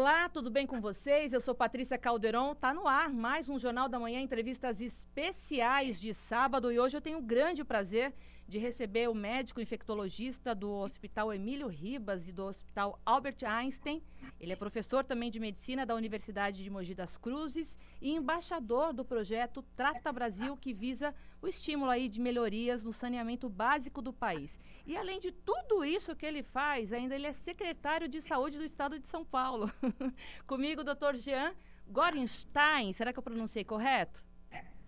Olá, tudo bem com vocês? Eu sou Patrícia Calderon, tá no ar mais um Jornal da Manhã, entrevistas especiais de sábado, e hoje eu tenho o grande prazer de receber o médico infectologista do Hospital Emílio Ribas e do Hospital Albert Einstein. Ele é professor também de medicina da Universidade de Mogi das Cruzes e embaixador do projeto Trata Brasil, que visa o estímulo aí de melhorias no saneamento básico do país. E além de tudo isso que ele faz, ainda ele é secretário de saúde do estado de São Paulo. Comigo, o Dr. Jean Gorenstein. Será que eu pronunciei correto?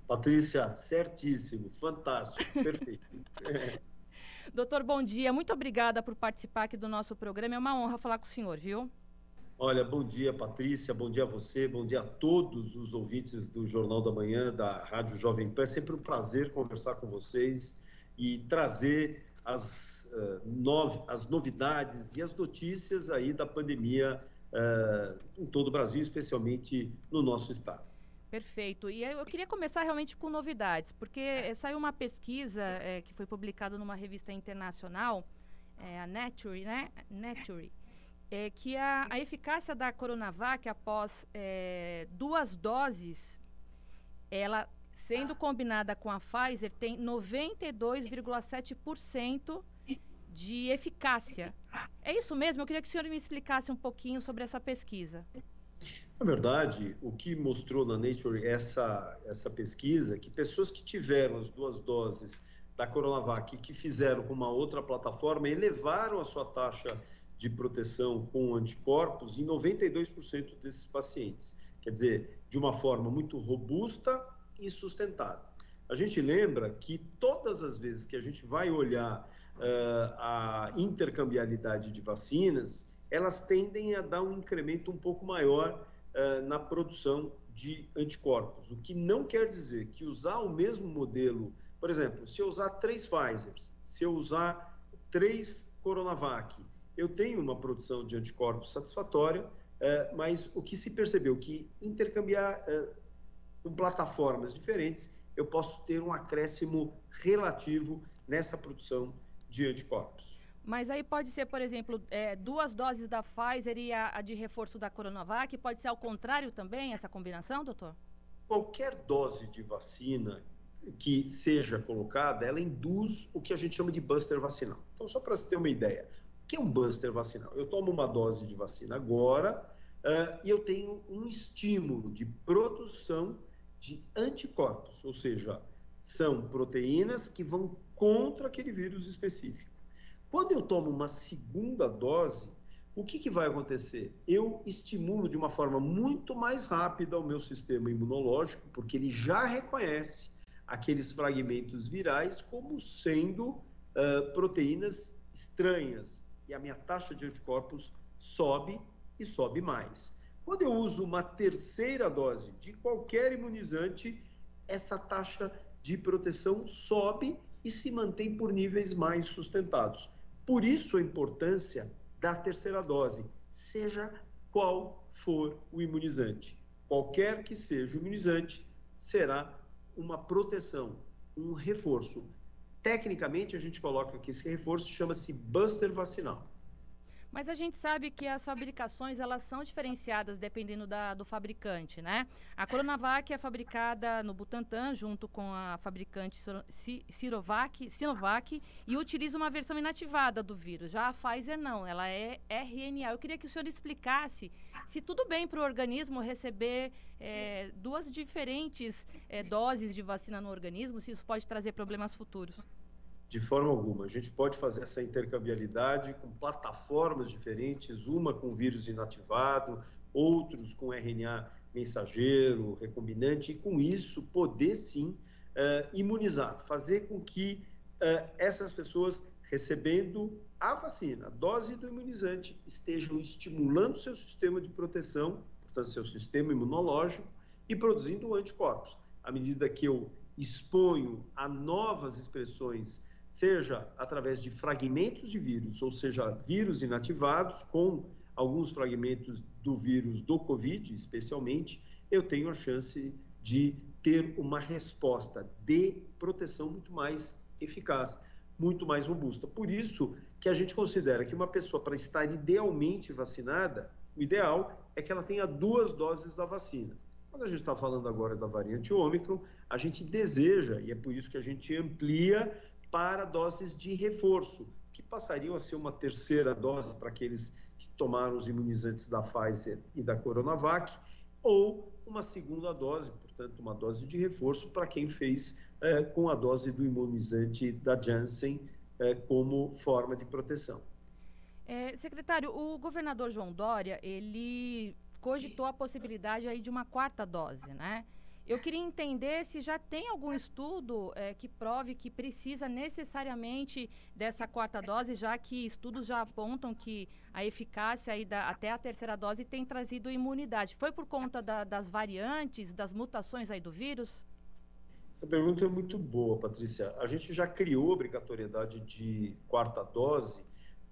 Patrícia, certíssimo, fantástico, perfeito. Doutor, bom dia. Muito obrigada por participar aqui do nosso programa. É uma honra falar com o senhor, viu? Olha, bom dia, Patrícia, bom dia a você, bom dia a todos os ouvintes do Jornal da Manhã, da Rádio Jovem Pan. É sempre um prazer conversar com vocês e trazer as novidades e as notícias aí da pandemia em todo o Brasil, especialmente no nosso estado. Perfeito. E eu queria começar realmente com novidades, porque saiu uma pesquisa que foi publicada numa revista internacional, a Nature, né? Nature, que a eficácia da Coronavac após 2 doses, ela sendo combinada com a Pfizer, tem 92,7% de eficácia. É isso mesmo? Eu queria que o senhor me explicasse um pouquinho sobre essa pesquisa. Na verdade, o que mostrou na Nature essa pesquisa, que pessoas que tiveram as 2 doses da Coronavac e que fizeram com uma outra plataforma elevaram a sua taxa de proteção com anticorpos em 92% desses pacientes. Quer dizer, de uma forma muito robusta e sustentada. A gente lembra que todas as vezes que a gente vai olhar a intercambiabilidade de vacinas, elas tendem a dar um incremento um pouco maior na produção de anticorpos, o que não quer dizer que usar o mesmo modelo, por exemplo, se eu usar 3 Pfizers, se eu usar 3 Coronavac, eu tenho uma produção de anticorpos satisfatória, mas o que se percebeu que intercambiar com plataformas diferentes, eu posso ter um acréscimo relativo nessa produção de anticorpos. Mas aí pode ser, por exemplo, 2 doses da Pfizer e a de reforço da Coronavac? Pode ser ao contrário também, essa combinação, doutor? Qualquer dose de vacina que seja colocada, ela induz o que a gente chama de buster vacinal. Então, só para você ter uma ideia, o que é um buster vacinal? Eu tomo uma dose de vacina agora e eu tenho um estímulo de produção de anticorpos, ou seja, são proteínas que vão contra aquele vírus específico. Quando eu tomo uma segunda dose, o que vai acontecer? Eu estimulo de uma forma muito mais rápida o meu sistema imunológico, porque ele já reconhece aqueles fragmentos virais como sendo proteínas estranhas, e a minha taxa de anticorpos sobe e sobe mais. Quando eu uso uma terceira dose de qualquer imunizante, essa taxa de proteção sobe e se mantém por níveis mais sustentados. Por isso a importância da terceira dose, seja qual for o imunizante. Qualquer que seja o imunizante, será uma proteção, um reforço. Tecnicamente, a gente coloca que esse reforço chama-se buster vacinal. Mas a gente sabe que as fabricações, elas são diferenciadas dependendo do fabricante, né? A Coronavac é fabricada no Butantan, junto com a fabricante Sinovac, e utiliza uma versão inativada do vírus. Já a Pfizer não, ela é RNA. Eu queria que o senhor explicasse se tudo bem para o organismo receber 2 diferentes doses de vacina no organismo, se isso pode trazer problemas futuros. De forma alguma. A gente pode fazer essa intercambiabilidade com plataformas diferentes, uma com vírus inativado, outros com RNA mensageiro, recombinante, e com isso poder sim imunizar, fazer com que essas pessoas recebendo a vacina, a dose do imunizante, estejam estimulando seu sistema de proteção, portanto seu sistema imunológico, e produzindo anticorpos. À medida que eu exponho a novas expressões, seja através de fragmentos de vírus, ou seja, vírus inativados, com alguns fragmentos do vírus do Covid, especialmente, eu tenho a chance de ter uma resposta de proteção muito mais eficaz, muito mais robusta. Por isso que a gente considera que uma pessoa, para estar idealmente vacinada, O ideal é que ela tenha 2 doses da vacina. Quando a gente está falando agora da variante Ômicron, a gente deseja, e é por isso que a gente amplia para doses de reforço, que passariam a ser uma 3ª dose para aqueles que tomaram os imunizantes da Pfizer e da Coronavac, ou uma 2ª dose, portanto, uma dose de reforço para quem fez com a dose do imunizante da Janssen como forma de proteção. Secretário, o governador João Dória, ele cogitou a possibilidade aí de uma 4ª dose, né? Eu queria entender se já tem algum estudo que prove que precisa necessariamente dessa 4ª dose, já que estudos já apontam que a eficácia aí até a 3ª dose tem trazido imunidade. Foi por conta das variantes, das mutações aí do vírus? Essa pergunta é muito boa, Patrícia. A gente já criou obrigatoriedade de 4ª dose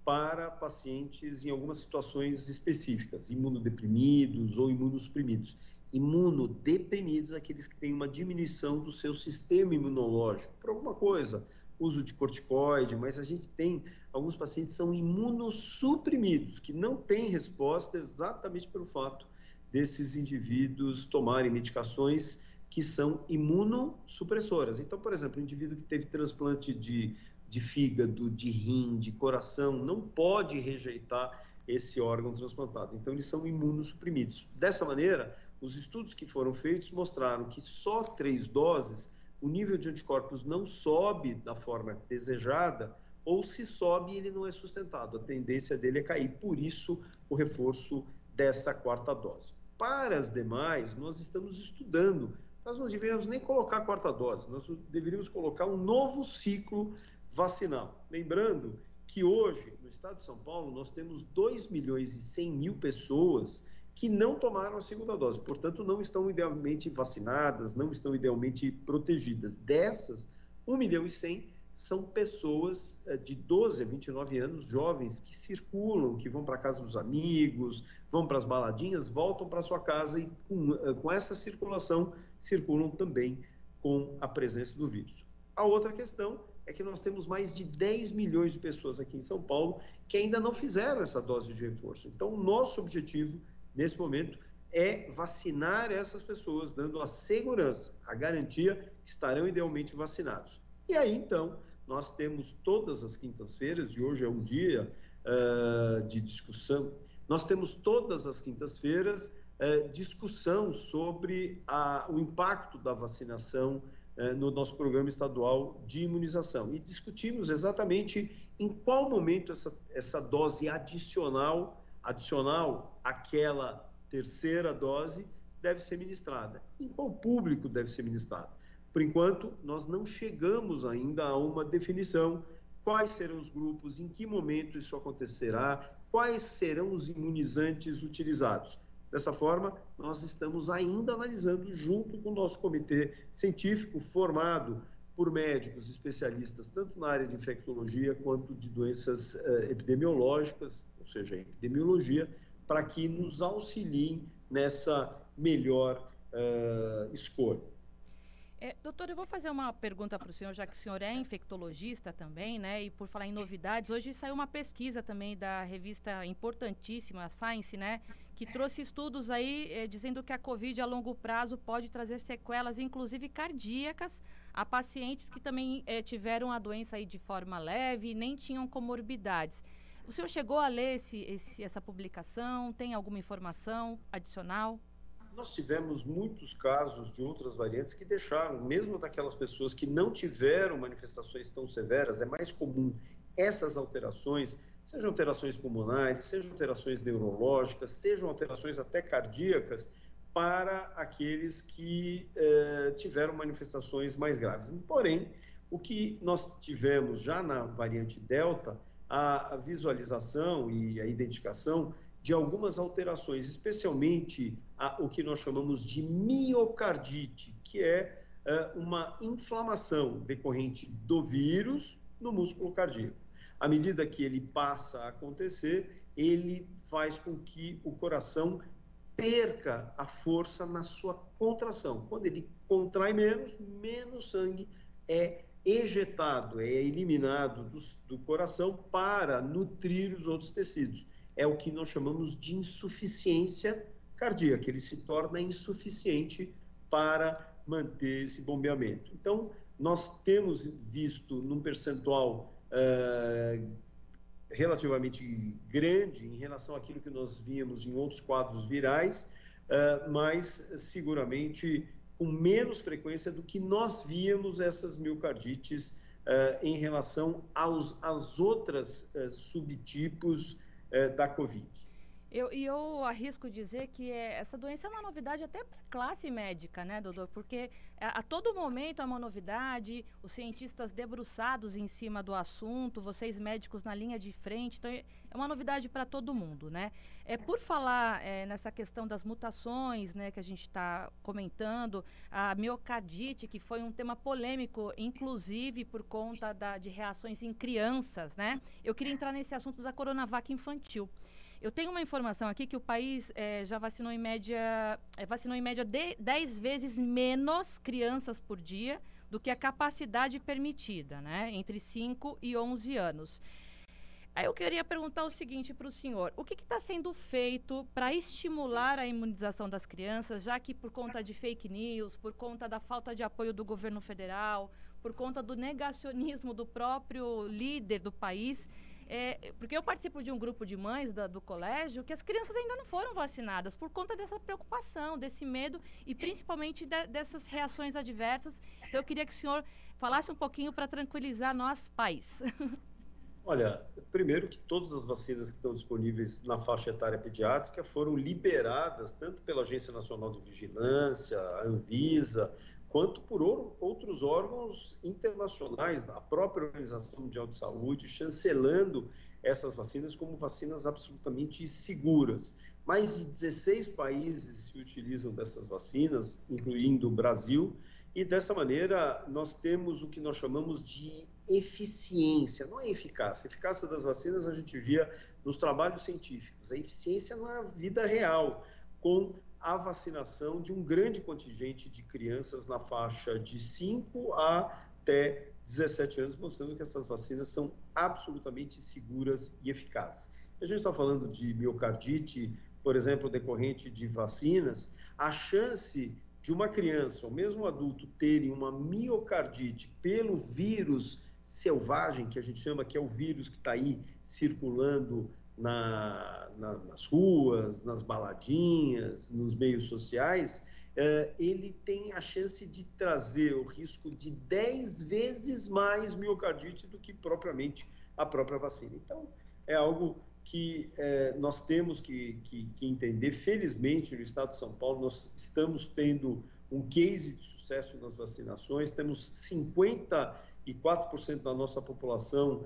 para pacientes em algumas situações específicas, imunodeprimidos ou imunossuprimidos. Imunodeprimidos, aqueles que têm uma diminuição do seu sistema imunológico, por alguma coisa, uso de corticoide, mas a gente tem alguns pacientes que são imunossuprimidos, que não têm resposta exatamente pelo fato desses indivíduos tomarem medicações que são imunossupressoras. Então, por exemplo, o indivíduo que teve transplante de fígado, de rim, de coração, não pode rejeitar esse órgão transplantado. Então, eles são imunossuprimidos. Dessa maneira, os estudos que foram feitos mostraram que só 3 doses, o nível de anticorpos não sobe da forma desejada, ou se sobe, ele não é sustentado. A tendência dele é cair. Por isso, o reforço dessa 4ª dose. Para as demais, nós estamos estudando. Nós não deveríamos nem colocar a 4ª dose, nós deveríamos colocar um novo ciclo vacinal. Lembrando que hoje, no estado de São Paulo, nós temos 2.100.000 pessoas que não tomaram a 2ª dose, portanto, não estão idealmente vacinadas, não estão idealmente protegidas. Dessas, 1.100.000 são pessoas de 12 a 29 anos, jovens, que circulam, que vão para a casa dos amigos, vão para as baladinhas, voltam para sua casa e com essa circulação, circulam também com a presença do vírus. A outra questão é que nós temos mais de 10 milhões de pessoas aqui em São Paulo que ainda não fizeram essa dose de reforço. Então, o nosso objetivo, nesse momento, é vacinar essas pessoas, dando a segurança, a garantia que estarão idealmente vacinados. E aí, então, nós temos todas as quintas-feiras, e hoje é um dia de discussão, nós temos todas as quintas-feiras discussão sobre o impacto da vacinação no nosso programa estadual de imunização. E discutimos exatamente em qual momento essa dose adicional àquela 3ª dose deve ser ministrada. Em qual público deve ser ministrada? Por enquanto, nós não chegamos ainda a uma definição. Quais serão os grupos, em que momento isso acontecerá, quais serão os imunizantes utilizados. Dessa forma, nós estamos ainda analisando junto com o nosso comitê científico formado por médicos especialistas, tanto na área de infectologia quanto de doenças epidemiológicas, ou seja, epidemiologia, para que nos auxiliem nessa melhor escolha. Doutor, eu vou fazer uma pergunta para o senhor, já que o senhor é infectologista também, né? E por falar em novidades, hoje saiu uma pesquisa também da revista importantíssima, Science, né? Que trouxe estudos aí dizendo que a Covid a longo prazo pode trazer sequelas, inclusive cardíacas, a pacientes que também tiveram a doença aí de forma leve e nem tinham comorbidades. O senhor chegou a ler essa publicação? Tem alguma informação adicional? Nós tivemos muitos casos de outras variantes que deixaram, mesmo daquelas pessoas que não tiveram manifestações tão severas, é mais comum essas alterações, sejam alterações pulmonares, sejam alterações neurológicas, sejam alterações até cardíacas, para aqueles que tiveram manifestações mais graves. Porém, o que nós tivemos já na variante Delta, a visualização e a identificação de algumas alterações, especialmente o que nós chamamos de miocardite, que é uma inflamação decorrente do vírus no músculo cardíaco. À medida que ele passa a acontecer, ele faz com que o coração perca a força na sua contração. Quando ele contrai menos sangue é ejetado, é eliminado do coração para nutrir os outros tecidos. é o que nós chamamos de insuficiência cardíaca. Ele se torna insuficiente para manter esse bombeamento. Então, nós temos visto num percentual relativamente grande em relação àquilo que nós víamos em outros quadros virais, mas seguramente com menos frequência do que nós víamos essas miocardites em relação aos outros subtipos da Covid. Eu arrisco dizer que essa doença é uma novidade até para a classe médica, né, doutor? Porque a todo momento é uma novidade, os cientistas debruçados em cima do assunto, vocês médicos na linha de frente, então é uma novidade para todo mundo, né? Por falar nessa questão das mutações, né, que a gente está comentando, a miocardite, que foi um tema polêmico, inclusive por conta de reações em crianças, né? Eu queria entrar nesse assunto da Coronavac infantil. Eu tenho uma informação aqui que o país já vacinou em média 10 vezes menos crianças por dia do que a capacidade permitida, né? Entre 5 e 11 anos. Aí eu queria perguntar o seguinte para o senhor: o que está sendo feito para estimular a imunização das crianças, já que por conta de fake news, por conta da falta de apoio do governo federal, por conta do negacionismo do próprio líder do país... porque eu participo de um grupo de mães do colégio que as crianças ainda não foram vacinadas por conta dessa preocupação, desse medo e principalmente dessas reações adversas. Então eu queria que o senhor falasse um pouquinho para tranquilizar nós pais. Olha, primeiro que todas as vacinas que estão disponíveis na faixa etária pediátrica foram liberadas tanto pela Agência Nacional de Vigilância, a Anvisa, quanto por outros órgãos internacionais, da própria Organização Mundial de Saúde, chancelando essas vacinas como vacinas absolutamente seguras. Mais de 16 países se utilizam dessas vacinas, incluindo o Brasil, e dessa maneira nós temos o que nós chamamos de eficiência, não é eficácia. A eficácia das vacinas a gente via nos trabalhos científicos, a eficiência na vida real, com a vacinação de um grande contingente de crianças na faixa de 5 até 17 anos, mostrando que essas vacinas são absolutamente seguras e eficazes. A gente está falando de miocardite, por exemplo, decorrente de vacinas, a chance de uma criança ou mesmo um adulto terem uma miocardite pelo vírus selvagem, que a gente chama que é o vírus que está aí circulando nas ruas, nas baladinhas, nos meios sociais, ele tem a chance de trazer o risco de 10 vezes mais miocardite do que propriamente a própria vacina. Então, é algo que nós temos que entender. Felizmente, no estado de São Paulo, nós estamos tendo um case de sucesso nas vacinações, temos 54% da nossa população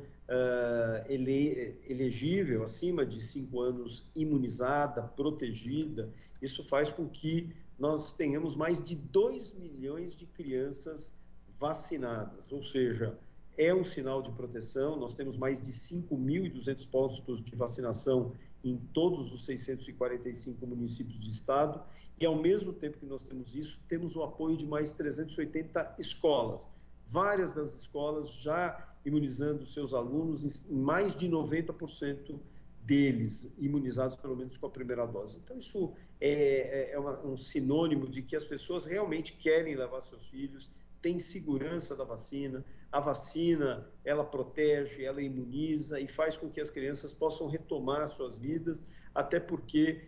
elegível, acima de 5 anos, imunizada, protegida. Isso faz com que nós tenhamos mais de 2 milhões de crianças vacinadas, ou seja, é um sinal de proteção. Nós temos mais de 5.200 postos de vacinação em todos os 645 municípios do estado, e ao mesmo tempo que nós temos isso, temos o apoio de mais 380 escolas. Várias das escolas já imunizando seus alunos, em mais de 90% deles imunizados pelo menos com a primeira dose. Então isso é um sinônimo de que as pessoas realmente querem levar seus filhos, têm segurança da vacina. A vacina, ela protege, ela imuniza e faz com que as crianças possam retomar suas vidas, até porque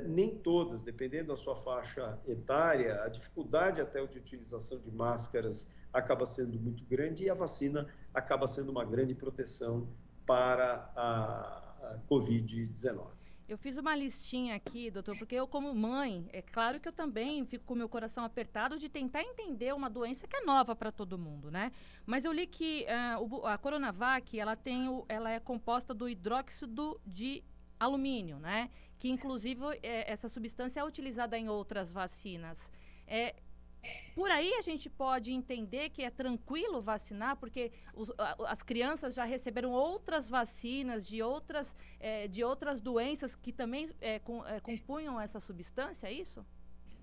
nem todas, dependendo da sua faixa etária, a dificuldade até de utilização de máscaras acaba sendo muito grande e a vacina acaba sendo uma grande proteção para a Covid-19. Eu fiz uma listinha aqui, doutor, porque eu, como mãe, é claro que eu também fico com o meu coração apertado de tentar entender uma doença que é nova para todo mundo, né? Mas eu li que a Coronavac, ela é composta do hidróxido de alumínio, né? Que, inclusive, essa substância é utilizada em outras vacinas. Por aí a gente pode entender que é tranquilo vacinar, porque as crianças já receberam outras vacinas de outras doenças que também compunham essa substância, é isso?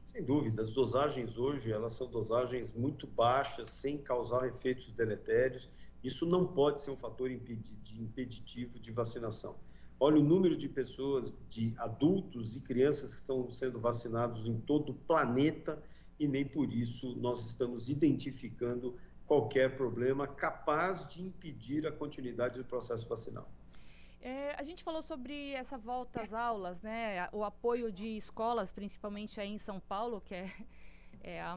Sem dúvida, as dosagens hoje, elas são dosagens muito baixas, sem causar efeitos deletérios. Isso não pode ser um fator impeditivo de vacinação. olha o número de pessoas, de adultos e crianças que estão sendo vacinados em todo o planeta e nem por isso nós estamos identificando qualquer problema capaz de impedir a continuidade do processo vacinal. A gente falou sobre essa volta às aulas, né? O apoio de escolas, principalmente aí em São Paulo, que é a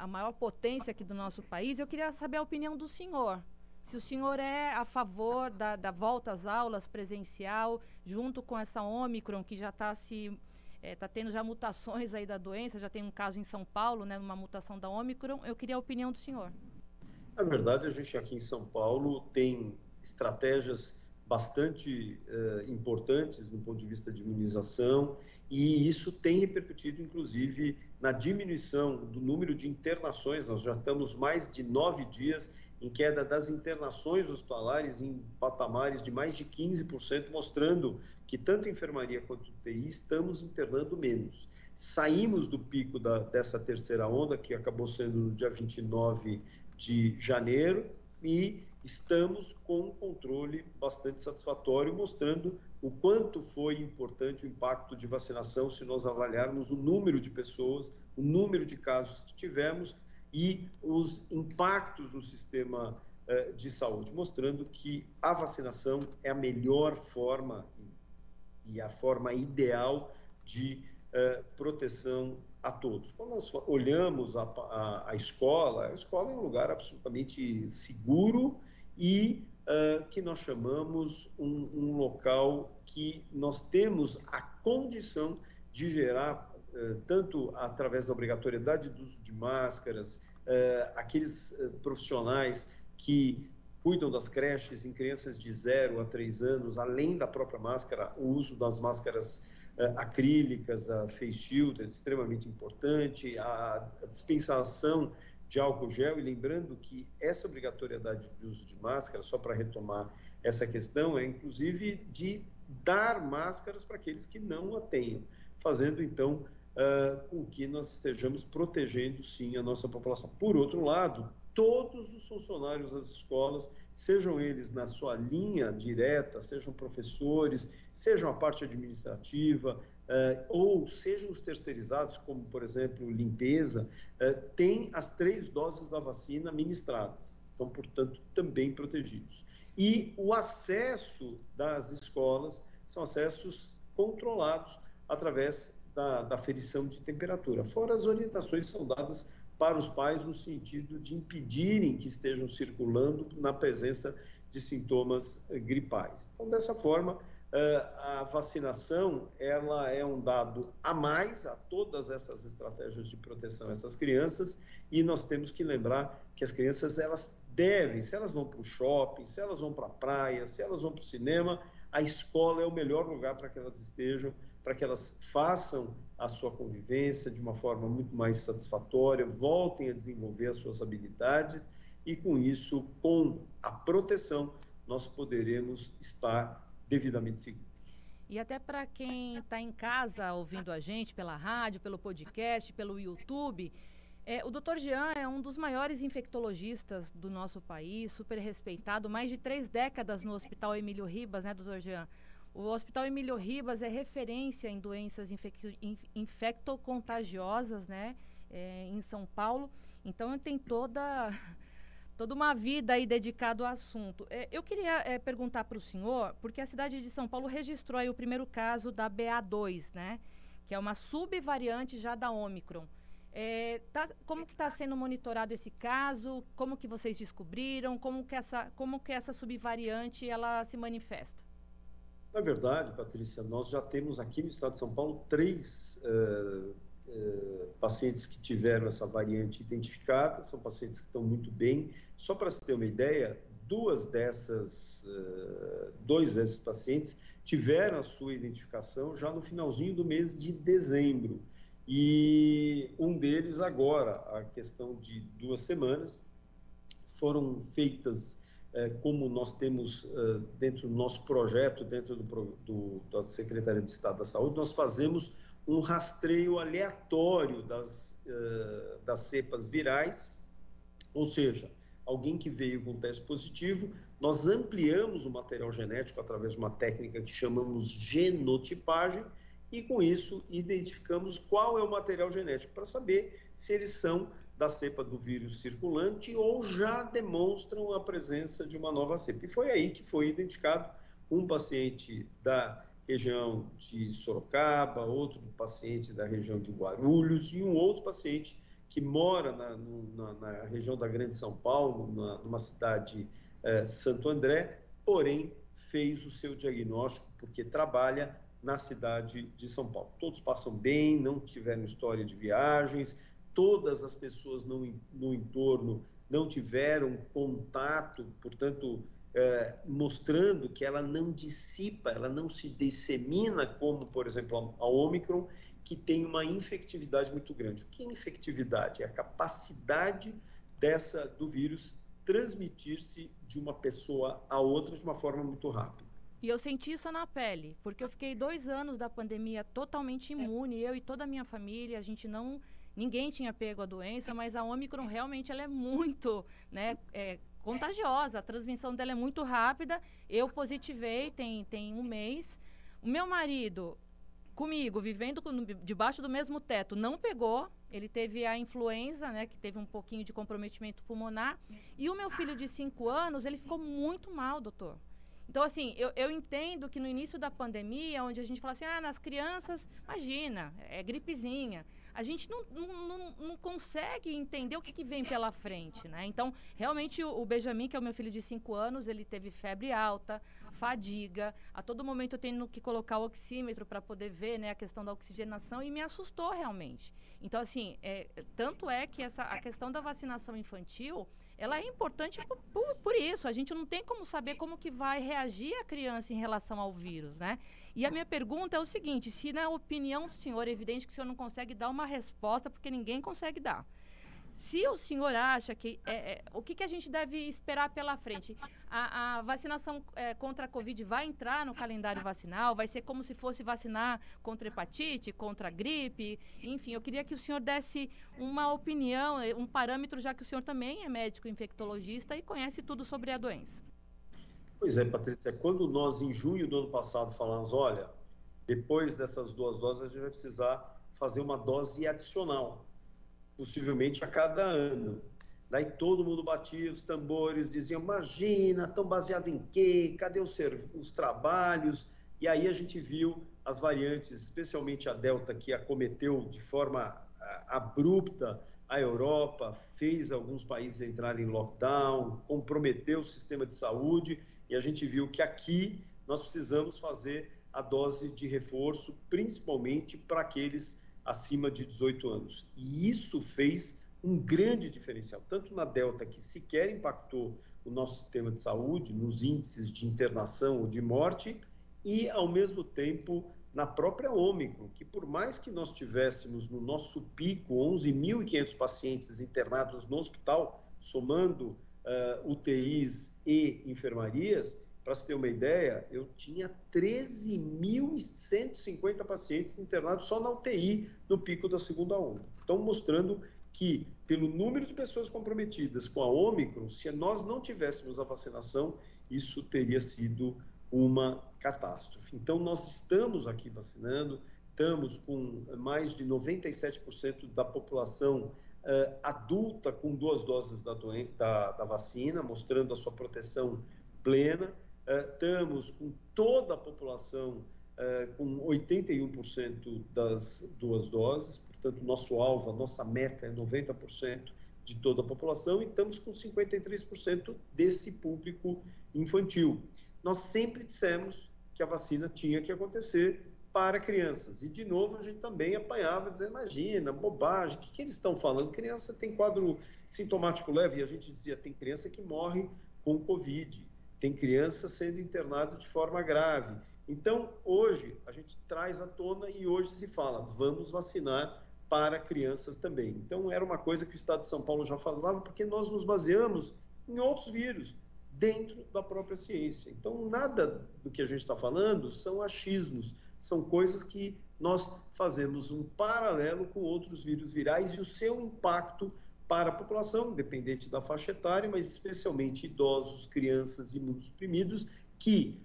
maior potência aqui do nosso país. Eu queria saber a opinião do senhor. Se o senhor é a favor da volta às aulas presencial, junto com essa Ômicron, que já está tendo já mutações aí da doença, já tem um caso em São Paulo, né, uma mutação da Ômicron. Eu queria a opinião do senhor. Na verdade, a gente aqui em São Paulo tem estratégias bastante importantes do ponto de vista de imunização e isso tem repercutido, inclusive, na diminuição do número de internações. Nós já estamos mais de 9 dias em queda das internações hospitalares em patamares de mais de 15%, mostrando que tanto enfermaria quanto UTI estamos internando menos. Saímos do pico dessa terceira onda, que acabou sendo no dia 29 de janeiro, e estamos com um controle bastante satisfatório, mostrando o quanto foi importante o impacto de vacinação se nós avaliarmos o número de pessoas, o número de casos que tivemos e os impactos no sistema de saúde, mostrando que a vacinação é a melhor forma e a forma ideal de proteção a todos. Quando nós olhamos a escola é um lugar absolutamente seguro e que nós chamamos um local que nós temos a condição de gerar, tanto através da obrigatoriedade do uso de máscaras, aqueles profissionais que cuidam das creches em crianças de 0 a 3 anos, além da própria máscara, o uso das máscaras acrílicas, a face shield é extremamente importante, a dispensação de álcool gel, e lembrando que essa obrigatoriedade de uso de máscara, só para retomar essa questão, é inclusive de dar máscaras para aqueles que não a tenham, fazendo então com que nós estejamos protegendo sim a nossa população. Por outro lado, todos os funcionários das escolas, sejam eles na sua linha direta, sejam professores, sejam a parte administrativa, ou sejam os terceirizados, como, por exemplo, limpeza, têm as 3 doses da vacina ministradas, então, portanto, também protegidos. E o acesso das escolas são acessos controlados através da aferição de temperatura, fora as orientações que são dadas para os pais no sentido de impedirem que estejam circulando na presença de sintomas gripais. Então, dessa forma, a vacinação ela é um dado a mais a todas essas estratégias de proteção a essas crianças, e nós temos que lembrar que as crianças, elas devem, se elas vão para o shopping, se elas vão para a praia, se elas vão para o cinema, a escola é o melhor lugar para que elas estejam, para que elas façam a sua convivência de uma forma muito mais satisfatória, voltem a desenvolver as suas habilidades e, com isso, com a proteção, nós poderemos estar devidamente seguros. E até para quem está em casa ouvindo a gente pela rádio, pelo podcast, pelo YouTube, o Dr. Jean é um dos maiores infectologistas do nosso país, super respeitado, mais de 3 décadas no Hospital Emílio Ribas, né, Dr. Jean? O Hospital Emílio Ribas é referência em doenças infectocontagiosas, né, em São Paulo. Então, tem toda uma vida aí dedicada ao assunto. Eu queria perguntar para o senhor, porque a cidade de São Paulo registrou aí o primeiro caso da BA2, né, que é uma subvariante já da Ômicron. Como que está sendo monitorado esse caso? Como que vocês descobriram? Como que essa subvariante ela se manifesta? Na verdade, Patrícia, nós já temos aqui no estado de São Paulo 3 pacientes que tiveram essa variante identificada, são pacientes que estão muito bem. Só para se ter uma ideia, 2 desses pacientes tiveram a sua identificação já no finalzinho do mês de dezembro. E um deles agora, a questão de 2 semanas, foram feitas, como nós temos dentro do nosso projeto, dentro da Secretaria de Estado da Saúde, nós fazemos um rastreio aleatório das cepas virais, ou seja, alguém que veio com teste positivo, Nós ampliamos o material genético através de uma técnica que chamamos genotipagem e, com isso, identificamos qual é o material genético para saber se eles são da cepa do vírus circulante ou já demonstram a presença de uma nova cepa. E foi aí que foi identificado um paciente da região de Sorocaba, outro paciente da região de Guarulhos e um outro paciente que mora na região da Grande São Paulo, numa cidade Santo André, porém fez o seu diagnóstico porque trabalha na cidade de São Paulo. Todos passam bem, não tiveram história de viagens, todas as pessoas no entorno não tiveram contato, portanto, mostrando que ela não dissipa, ela não se dissemina, como, por exemplo, a Ômicron, que tem uma infectividade muito grande. O que é infectividade? É a capacidade do vírus transmitir-se de uma pessoa a outra de uma forma muito rápida. E eu senti isso na pele, porque eu fiquei 2 anos da pandemia totalmente imune, eu e toda a minha família, ninguém tinha pego a doença, mas a Ômicron realmente ela é muito, contagiosa, a transmissão dela é muito rápida. Eu positivei, tem 1 mês. O meu marido, comigo, vivendo debaixo do mesmo teto, não pegou. Ele teve a influenza, que teve um pouquinho de comprometimento pulmonar. E o meu filho de 5 anos, ele ficou muito mal, doutor. Então, assim, eu entendo que no início da pandemia, onde a gente fala assim, nas crianças, imagina, é gripezinha. A gente não consegue entender o que vem pela frente, né? Então, realmente, o Benjamin, que é o meu filho de 5 anos, ele teve febre alta, fadiga. A todo momento eu tenho que colocar o oxímetro para poder ver, a questão da oxigenação, e me assustou realmente. Então, assim, tanto é que a questão da vacinação infantil, ela é importante por isso. A gente não tem como saber como que vai reagir a criança em relação ao vírus, né? E a minha pergunta é o seguinte, se na opinião do senhor, é evidente que o senhor não consegue dar uma resposta, porque ninguém consegue dar. Se o senhor acha que... o que a gente deve esperar pela frente? A vacinação contra a Covid vai entrar no calendário vacinal? Vai ser como se fosse vacinar contra hepatite, contra a gripe? Enfim, eu queria que o senhor desse uma opinião, um parâmetro, já que o senhor também é médico infectologista e conhece tudo sobre a doença. Pois é, Patrícia, quando nós, em junho do ano passado, falamos, olha, depois dessas 2 doses, a gente vai precisar fazer uma dose adicional, possivelmente a cada ano. Daí todo mundo batia os tambores, diziam, imagina, estão baseado em quê? Cadê os trabalhos? E aí a gente viu as variantes, especialmente a Delta, que acometeu de forma abrupta a Europa, fez alguns países entrarem em lockdown, comprometeu o sistema de saúde, e a gente viu que aqui nós precisamos fazer a dose de reforço, principalmente para aqueles acima de 18 anos. E isso fez um grande diferencial, tanto na Delta, que sequer impactou o nosso sistema de saúde, nos índices de internação ou de morte, e, ao mesmo tempo, na própria Ômicron, que por mais que nós tivéssemos no nosso pico 11.500 pacientes internados no hospital, somando UTIs e enfermarias, para se ter uma ideia, eu tinha 13.150 pacientes internados só na UTI no pico da segunda onda. Então, mostrando que, pelo número de pessoas comprometidas com a Ômicron, se nós não tivéssemos a vacinação, isso teria sido uma catástrofe. Então, nós estamos aqui vacinando, estamos com mais de 97% da população adulta com 2 doses da vacina, mostrando a sua proteção plena. Estamos com toda a população com 81% das 2 doses, portanto, nosso alvo, a nossa meta é 90% de toda a população, e estamos com 53% desse público infantil. Nós sempre dissemos que a vacina tinha que acontecer para crianças. E, de novo, a gente também apanhava, dizendo, imagina, bobagem, o que eles estão falando? Criança tem quadro sintomático leve, e a gente dizia, tem criança que morre com Covid, tem criança sendo internada de forma grave. Então, hoje, a gente traz à tona e hoje se fala, vamos vacinar para crianças também. Então, era uma coisa que o Estado de São Paulo já falava, porque nós nos baseamos em outros vírus, dentro da própria ciência. Então, nada do que a gente está falando são achismos, são coisas que nós fazemos um paralelo com outros vírus virais e o seu impacto para a população, independente da faixa etária, mas especialmente idosos, crianças e imunossuprimidos, que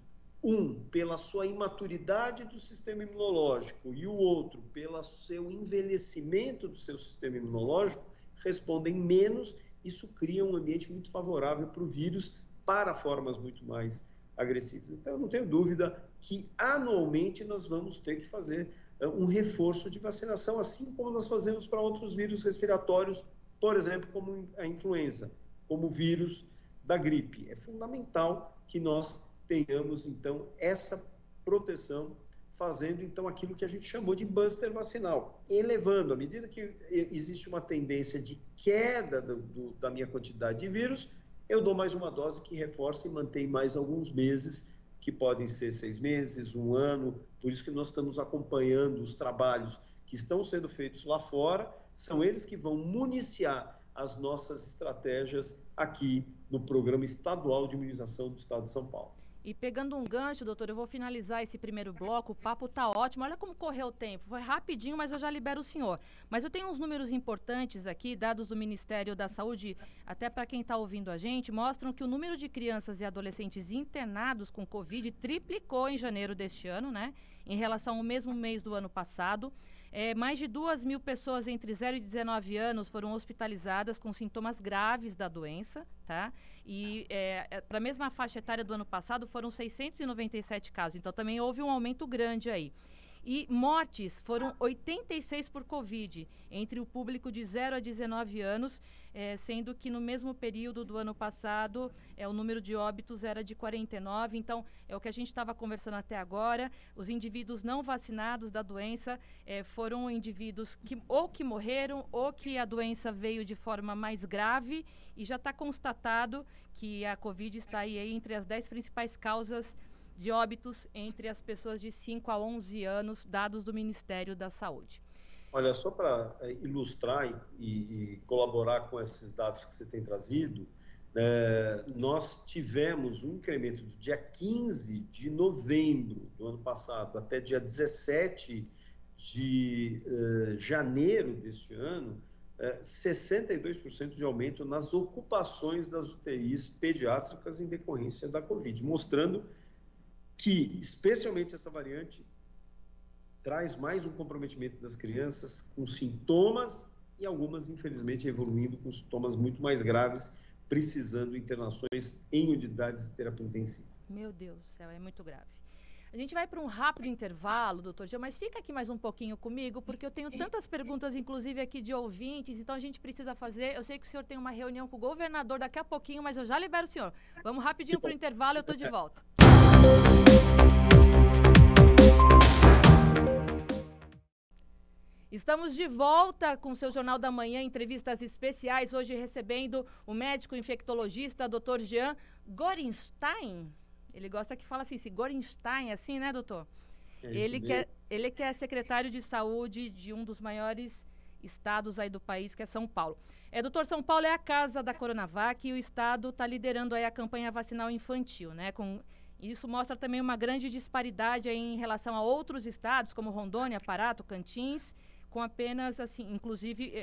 pela sua imaturidade do sistema imunológico e o outro, pelo seu envelhecimento do seu sistema imunológico, respondem menos. Isso cria um ambiente muito favorável para o vírus, para formas muito mais agressivas. Então, eu não tenho dúvida que anualmente nós vamos ter que fazer um reforço de vacinação, assim como nós fazemos para outros vírus respiratórios, por exemplo, como a influenza, como o vírus da gripe. É fundamental que nós tenhamos, então, essa proteção, fazendo, então, aquilo que a gente chamou de buster vacinal, elevando, à medida que existe uma tendência de queda da minha quantidade de vírus, eu dou mais uma dose que reforça e mantém mais alguns meses, que podem ser 6 meses, 1 ano. Por isso que nós estamos acompanhando os trabalhos que estão sendo feitos lá fora, são eles que vão municiar as nossas estratégias aqui no Programa Estadual de Imunização do Estado de São Paulo. E pegando um gancho, doutor, eu vou finalizar esse primeiro bloco, o papo tá ótimo, olha como correu o tempo, foi rapidinho, mas eu já libero o senhor. Mas eu tenho uns números importantes aqui, dados do Ministério da Saúde, até para quem está ouvindo a gente, mostram que o número de crianças e adolescentes internados com Covid triplicou em janeiro deste ano, né, em relação ao mesmo mês do ano passado. Mais de 2.000 pessoas entre 0 e 19 anos foram hospitalizadas com sintomas graves da doença, tá? E para a mesma faixa etária do ano passado foram 697 casos, então também houve um aumento grande aí. E mortes foram 86 por Covid, entre o público de 0 a 19 anos, sendo que no mesmo período do ano passado, o número de óbitos era de 49. Então, é o que a gente estava conversando até agora, os indivíduos não vacinados da doença foram indivíduos que morreram ou que a doença veio de forma mais grave, e já está constatado que a Covid está aí entre as 10 principais causas de óbitos entre as pessoas de 5 a 11 anos, dados do Ministério da Saúde. Olha, só para ilustrar e colaborar com esses dados que você tem trazido, nós tivemos um incremento do dia 15 de novembro do ano passado até dia 17 de janeiro deste ano, 62% de aumento nas ocupações das UTIs pediátricas em decorrência da Covid, mostrando que, especialmente essa variante, traz mais um comprometimento das crianças com sintomas e algumas, infelizmente, evoluindo com sintomas muito mais graves, precisando de internações em unidades de terapia intensiva. Meu Deus do céu, é muito grave. A gente vai para um rápido intervalo, doutor Jean, mas fica aqui mais um pouquinho comigo, porque eu tenho tantas perguntas, inclusive aqui de ouvintes, então a gente precisa fazer. Eu sei que o senhor tem uma reunião com o governador daqui a pouquinho, mas eu já libero o senhor. Vamos rapidinho para o intervalo, eu estou de volta. Estamos de volta com o seu Jornal da Manhã, entrevistas especiais, hoje recebendo o médico infectologista, Dr. Jean Gorenstein. Ele gosta que fala assim, se Gorenstein, assim, né, doutor? Ele que é secretário de saúde de um dos maiores estados aí do país, que é São Paulo. Doutor, São Paulo é a casa da Coronavac e o estado está liderando aí a campanha vacinal infantil, né? Isso mostra também uma grande disparidade aí em relação a outros estados, como Rondônia, Pará, Tocantins, com apenas, assim, inclusive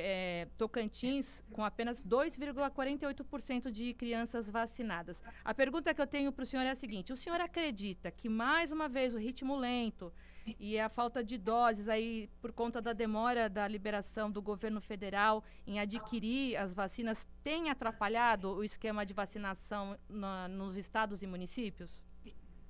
Tocantins, com apenas 2,48% de crianças vacinadas. A pergunta que eu tenho para o senhor é a seguinte: o senhor acredita que, mais uma vez, o ritmo lento e a falta de doses aí, por conta da demora da liberação do governo federal em adquirir as vacinas, tem atrapalhado o esquema de vacinação nos estados e municípios?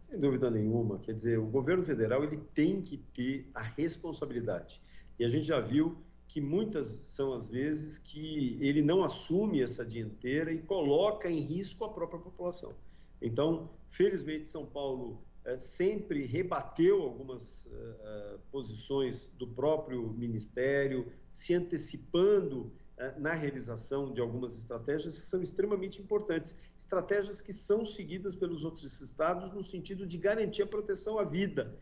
Sem dúvida nenhuma. Quer dizer, o governo federal ele tem que ter a responsabilidade. E a gente já viu que muitas são as vezes que ele não assume essa dianteira e coloca em risco a própria população. Então, felizmente, São Paulo sempre rebateu algumas posições do próprio Ministério, se antecipando na realização de algumas estratégias que são extremamente importantes. Estratégias que são seguidas pelos outros estados no sentido de garantir a proteção à vida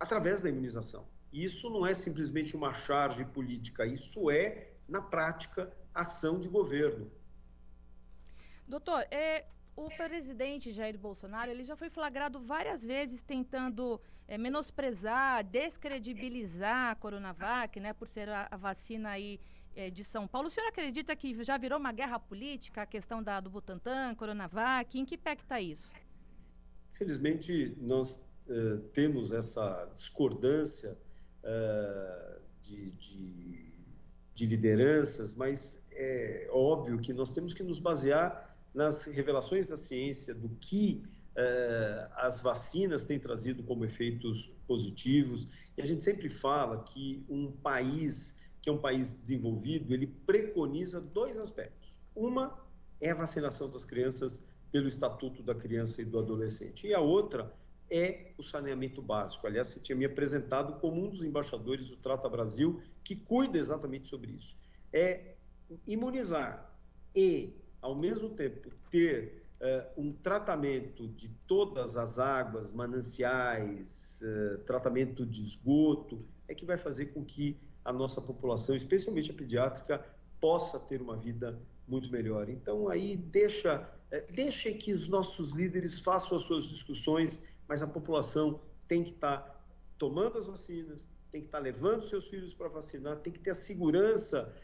através da imunização. Isso não é simplesmente uma charge política, isso é, na prática, ação de governo. Doutor, o presidente Jair Bolsonaro, ele já foi flagrado várias vezes tentando menosprezar, descredibilizar a Coronavac, né, por ser a vacina aí de São Paulo. O senhor acredita que já virou uma guerra política a questão do Butantan, Coronavac? Em que pé que está isso? Felizmente, nós temos essa discordância de lideranças, mas é óbvio que nós temos que nos basear nas revelações da ciência do que as vacinas têm trazido como efeitos positivos. E a gente sempre fala que um país que é um país desenvolvido, ele preconiza dois aspectos. Uma é a vacinação das crianças pelo Estatuto da Criança e do Adolescente. E a outra é o saneamento básico. Aliás, você tinha me apresentado como um dos embaixadores do Trata Brasil, que cuida exatamente sobre isso. É imunizar e, ao mesmo tempo, ter um tratamento de todas as águas, mananciais, tratamento de esgoto, é que vai fazer com que a nossa população, especialmente a pediátrica, possa ter uma vida muito melhor. Então, aí deixa que os nossos líderes façam as suas discussões, mas a população tem que estar tomando as vacinas, tem que estar levando seus filhos para vacinar, tem que ter a segurança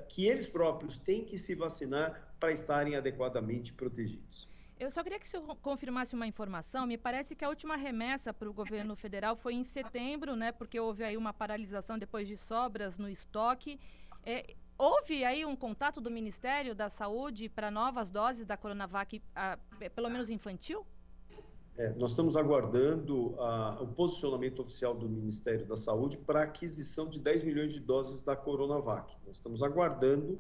que eles próprios têm que se vacinar para estarem adequadamente protegidos. Eu só queria que o senhor confirmasse uma informação. Me parece que a última remessa para o governo federal foi em setembro, né? Porque houve aí uma paralisação depois de sobras no estoque. Houve aí um contato do Ministério da Saúde para novas doses da Coronavac, pelo menos infantil? Nós estamos aguardando o posicionamento oficial do Ministério da Saúde para a aquisição de 10 milhões de doses da Coronavac. Nós estamos aguardando.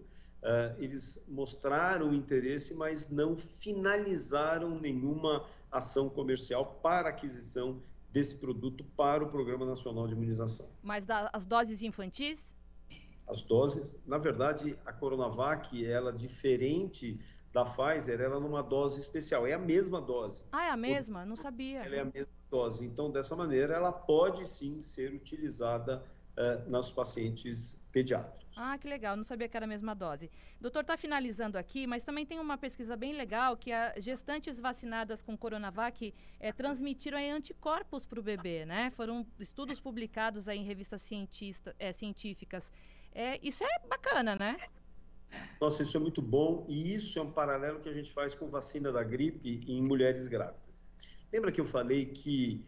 Eles mostraram interesse, mas não finalizaram nenhuma ação comercial para aquisição desse produto para o Programa Nacional de Imunização. Mas as doses infantis? As doses, na verdade, a Coronavac, ela diferente da Pfizer, ela é numa dose especial, é a mesma dose. Ah, é a mesma? Não sabia. Ela é a mesma dose, então dessa maneira ela pode sim ser utilizada nos pacientes pediátricos. Ah, que legal, não sabia que era a mesma dose. Doutor, está finalizando aqui, mas também tem uma pesquisa bem legal que as gestantes vacinadas com Coronavac transmitiram anticorpos para o bebê, né? Foram estudos publicados aí em revistas científicas. Isso é bacana, né? Nossa, isso é muito bom e isso é um paralelo que a gente faz com vacina da gripe em mulheres grávidas. Lembra que eu falei que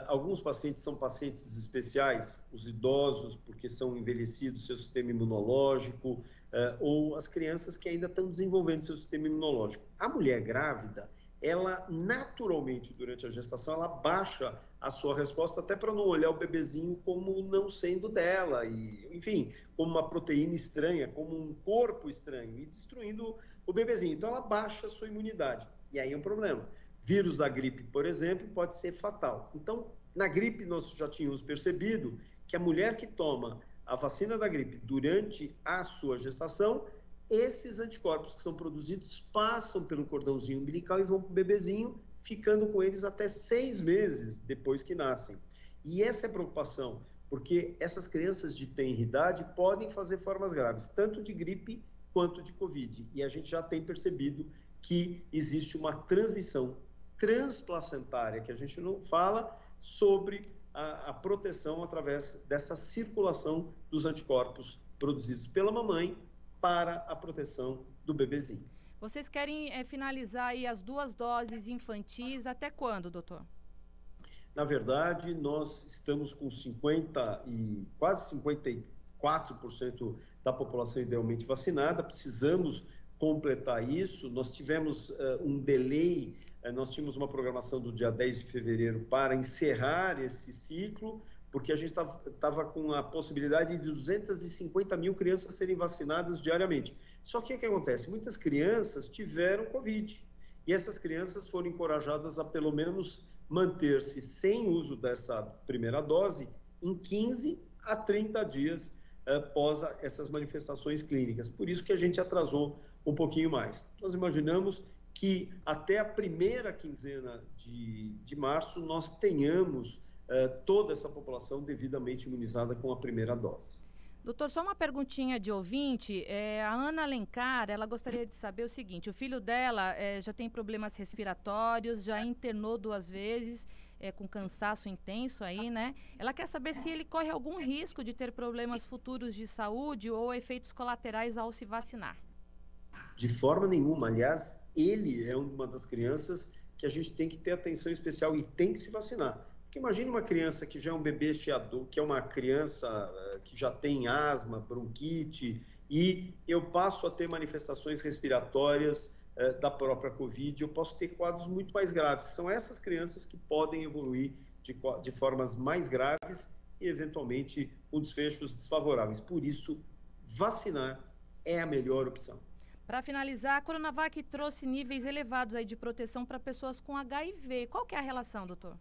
alguns pacientes são pacientes especiais, os idosos, porque são envelhecidos, seu sistema imunológico, ou as crianças que ainda estão desenvolvendo seu sistema imunológico. A mulher grávida, ela naturalmente, durante a gestação, ela baixa a sua resposta até para não olhar o bebezinho como não sendo dela, e, enfim, como uma proteína estranha, como um corpo estranho, e destruindo o bebezinho. Então, ela baixa a sua imunidade. E aí é um problema. Vírus da gripe, por exemplo, pode ser fatal. Então, na gripe, nós já tínhamos percebido que a mulher que toma a vacina da gripe durante a sua gestação, esses anticorpos que são produzidos passam pelo cordãozinho umbilical e vão para o bebezinho, ficando com eles até 6 meses depois que nascem. E essa é a preocupação, porque essas crianças de tenra idade podem fazer formas graves, tanto de gripe quanto de Covid. E a gente já tem percebido que existe uma transmissão transplacentária, que a gente não fala sobre a proteção através dessa circulação dos anticorpos produzidos pela mamãe para a proteção do bebezinho. Vocês querem finalizar aí as 2 doses infantis até quando, doutor? Na verdade, nós estamos com quase 54% da população idealmente vacinada, precisamos completar isso. Nós tivemos um delay, nós tínhamos uma programação do dia 10 de fevereiro para encerrar esse ciclo, porque a gente estava com a possibilidade de 250 mil crianças serem vacinadas diariamente. Só que o que acontece? Muitas crianças tiveram Covid, e essas crianças foram encorajadas a pelo menos manter-se sem uso dessa primeira dose em 15 a 30 dias após essas manifestações clínicas. Por isso que a gente atrasou um pouquinho mais. Nós imaginamos que até a primeira quinzena de março nós tenhamos toda essa população devidamente imunizada com a primeira dose. Doutor, só uma perguntinha de ouvinte. A Ana Alencar, ela gostaria de saber o seguinte: o filho dela já tem problemas respiratórios, já internou 2 vezes, com cansaço intenso aí, né? Ela quer saber se ele corre algum risco de ter problemas futuros de saúde ou efeitos colaterais ao se vacinar. De forma nenhuma. Aliás, ele é uma das crianças que a gente tem que ter atenção especial e tem que se vacinar. Porque imagine uma criança que já é um bebê chiador, que é uma criança que já tem asma, bronquite, e eu passo a ter manifestações respiratórias da própria Covid, eu posso ter quadros muito mais graves. São essas crianças que podem evoluir de formas mais graves e, eventualmente, com desfechos desfavoráveis. Por isso, vacinar é a melhor opção. Para finalizar, a Coronavac trouxe níveis elevados aí de proteção para pessoas com HIV. Qual que é a relação, doutor?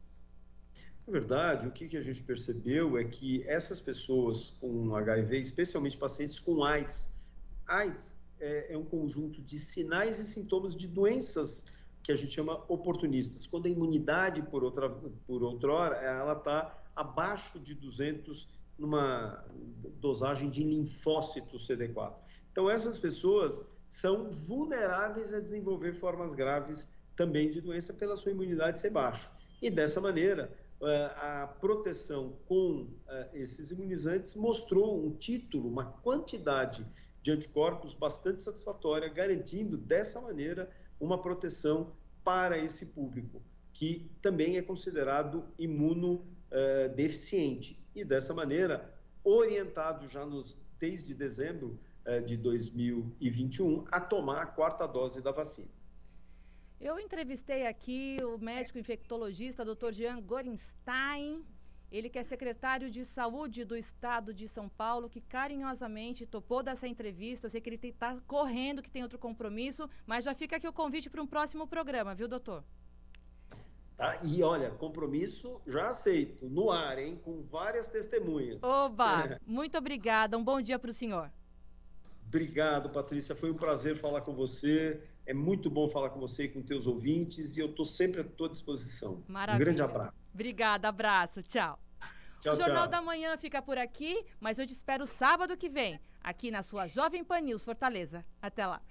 Na verdade, o que a gente percebeu é que essas pessoas com HIV, especialmente pacientes com AIDS é um conjunto de sinais e sintomas de doenças que a gente chama oportunistas. Quando a imunidade, por outrora, ela está abaixo de 200 numa dosagem de linfócito CD4. Então, essas pessoas são vulneráveis a desenvolver formas graves também de doença pela sua imunidade ser baixa. E dessa maneira, a proteção com esses imunizantes mostrou um título, uma quantidade de anticorpos bastante satisfatória, garantindo dessa maneira uma proteção para esse público, que também é considerado imunodeficiente. E dessa maneira, orientado já desde dezembro de 2021 a tomar a 4ª dose da vacina. Eu entrevistei aqui o médico infectologista Dr. Jean Gorenstein, ele que é secretário de Saúde do Estado de São Paulo, que carinhosamente topou dessa entrevista. Eu sei que ele está correndo, que tem outro compromisso, mas já fica aqui o convite para um próximo programa, viu, doutor? Tá, e olha, compromisso já aceito, no ar, hein, com várias testemunhas. Oba, muito obrigada, um bom dia para o senhor. Obrigado, Patrícia, foi um prazer falar com você. É muito bom falar com você e com teus ouvintes e eu estou sempre à tua disposição. Maravilha. Um grande abraço. Obrigada, abraço, tchau. Tchau, o Jornal tchau. da Manhã fica por aqui, mas eu te espero sábado que vem, aqui na sua Jovem Pan News Fortaleza. Até lá.